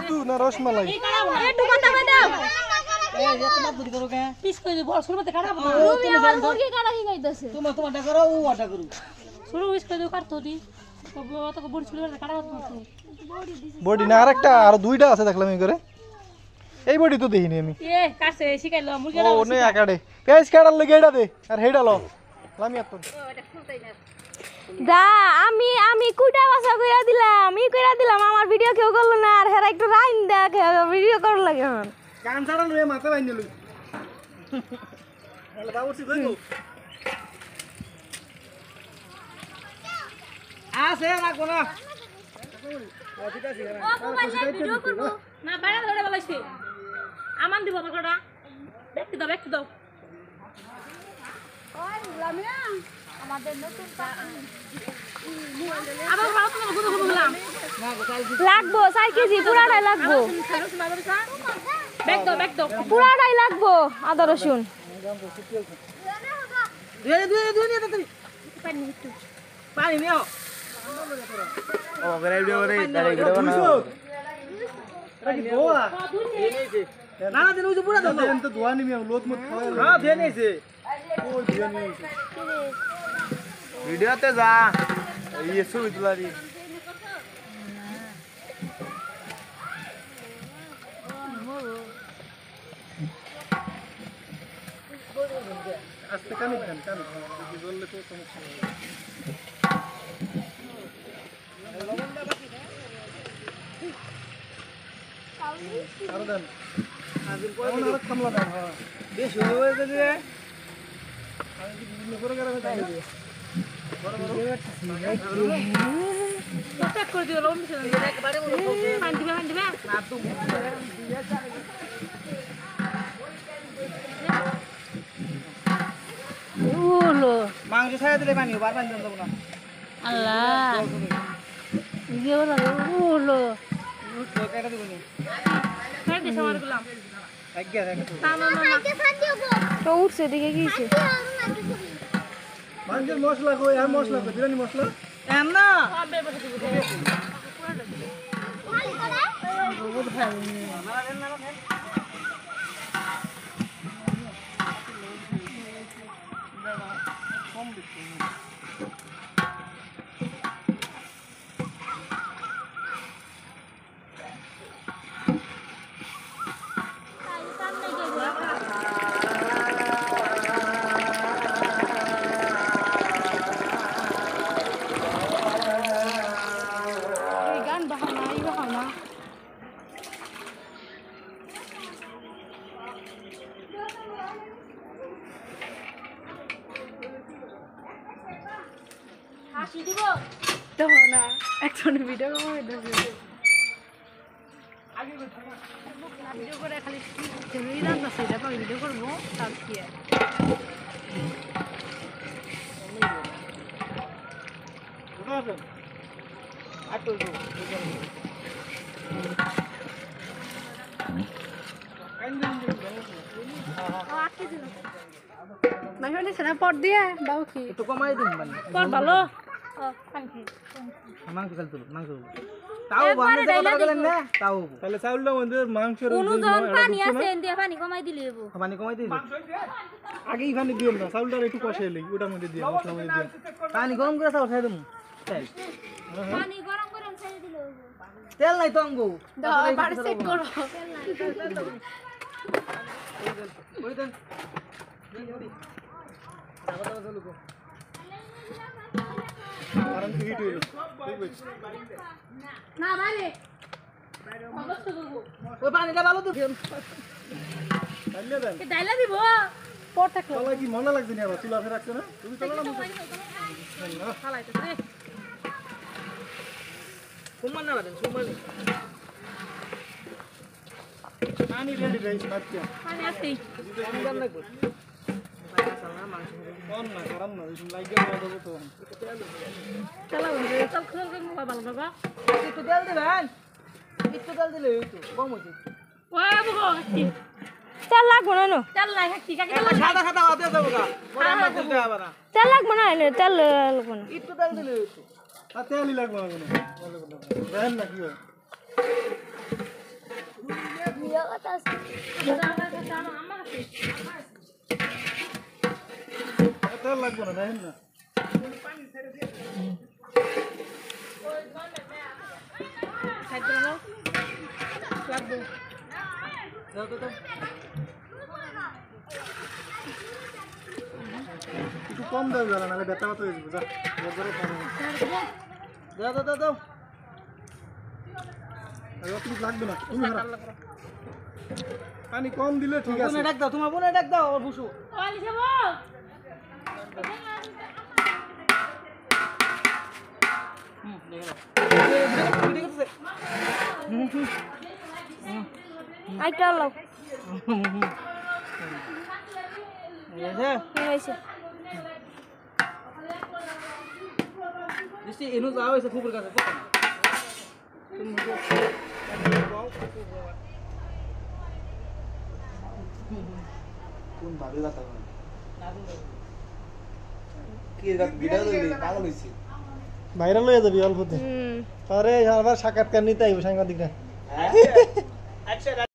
দুধ না রসমালাই একটু কথা কই দাও এই যে তোমার বুদ্ধি করো কে পিস কই দিব শুরু মতে কাটাবো তুমি আমার মুরগি কাটা শিখাইতেছে তোমারটা করো ও ওটা করো শুরু পিস কই দিব কাটতো দি কত বড় ছিল কাটাবো তো বডি না আরেকটা আর দুইটা আছে দেখলাম এই করে এই বডি তো দেখিনি আমি এ কাছে শিখাইলো মুরগি ও নে আকাড়ে পেঁয়াজ কাটার লাগে এটা দে আর হেডা লো লামি আত দা আমি কুইটা বাসা কইরা দিলাম আমার ভিডিও কেউ করলো না আর হেরা একটু রাইন দেখে ভিডিও করার লাগে এখন কান ছাড়া লয়ে মাথা বাইনে লই হ্যালো বাবুর্চি কই গো আছে না কোন ভিডিও করব না বাইরে ধরে বলাইছে আমান দিব পাকড়া দেখতে দাও ওই লামিয়া আমাদের নতুন আবার ভালো তো গুলো বললাম লাগবো 4 কেজি পুরাটাই লাগবো ব্যাগ দাও পুরাটাই লাগবো আদা রসুন দুই নিয়ে তুমি পানি নিও ও বেরে ভিডিও করে দাঁড়িয়ে ভিডিও বানাও এটা কি গোয়া এই নেছে না না দিন ওই পুরা দাও দেন তো দোয়া নিমি লোত মত খাওয়া হ্যাঁ দিয়ে নেছে ওই দিয়া নিয়েছে ভিডিওতে যা এই ছবি তুলারি আস্তে কামি দেন কামি বললে তো সমস্যা হবে আর দেন আজকে কোন আর খামলা দেন হ্যাঁ বেশ হয়ে গেছে রে আমি কি বিভিন্ন করে করে দেন দিই চেক করে দিও লোন দিছে একবারে পানি দিবে না তুমি ওলো মাংস ছায়া দিলে পানি বার পানি দেব না আল্লাহ ইয়ে ওলো তো কেটে দিব নি ফের দিছ আমার গুলাম আজ্ঞা রাখ না তো উঠছে দিকে কি হইছে মাংসের মশলা কই আর মশলা কই বিরিয়ানি মশলা এম না গান বাহানা এই বাহানা হাসি দিব তো না একজন ভিডিও করে দিছে ভিডিও করে খালি তুমি রান্না সেটা পরে ভিডিও করব তার কি মাইহনে সেনা পট দিয়ে দাও কি একটু কমাই দিন মানে পর ভালো মাংস কাল তুলো মাংস তাও বান্দে কথা গেলেন না তাও তাহলে চাউলটা মধ্যে মাংসের অনুজন পানি আছে এন্ডিয়া পানি কমাই দিলে হবো পানি কমাই দিন আগেই পানি দিও না চাউলটা একটু কষাই লই ওটার মধ্যে দিও মশলার মধ্যে দিও পানি গরম করে তাও খাই দেবো তেল পানি গরম করে ছেড়ে দিলে হবো তেল নাই তো আঙ্গো দাও বাড়ি চেক করো ওই দেন কারণ কি হিট হইলো না বাইরে ওই পানিটা ভালো তো তাইলে দেন এ ডাইলা দিব পর থাকলো তলা কি মনে লাগছে না আবার চুলা ফের রাখছো না তুমি তলা না খালাইতে রে সুমান না দেন সুমান পানি রেডি রাইস মাতিয়া পানি আছে সুমান না কই কোন না গরম না তুমি লাগে না দেবো তো চলো চল খোল করে ভালো বাবা একটু তেল দিবেন একটু তেল দিলে হইতো কম হইতো ওই বুগো তেল লাগবো না নো চল না ঠিক আছে সাদা সাদা হাতে দেবো গা পরে আমরা দিতে হবে না তেল লাগবো না এনে তেল লাগবো না একটু তেল দিলে হইতো তাতে আলি লাগবে না কোনো দেখেন না কি হয় ভিডিও কথা আছে আমার কাছে আমার কাছে এত লাগবে না দেখেন না সাইড করে নাও লাগবে দাও দাও দাও একটু কম দাও জানা নাহলে ব্যথা ব্যথা হয়ে যাবে যা দাও দাও দাও দাও আর অত লাগবে না তুমি হারা পানি কম দিলে ঠিক আছে বোনে ডাক দাও তোমার বোনে ডাক দাও আর বসো ওয়ালি যাবো আইটা লাও কি হইছে দৃষ্টি এনু যাও এসে ফুপুর কাছে কোন ভাবে কথা বলে কি ভিডিও দিলি পাগল হইছে ভাইরাল হয়ে যাবি অল্পতে আরে আবার সাক্ষাৎকার নিতে আইব সাংবাদিকরা আচ্ছা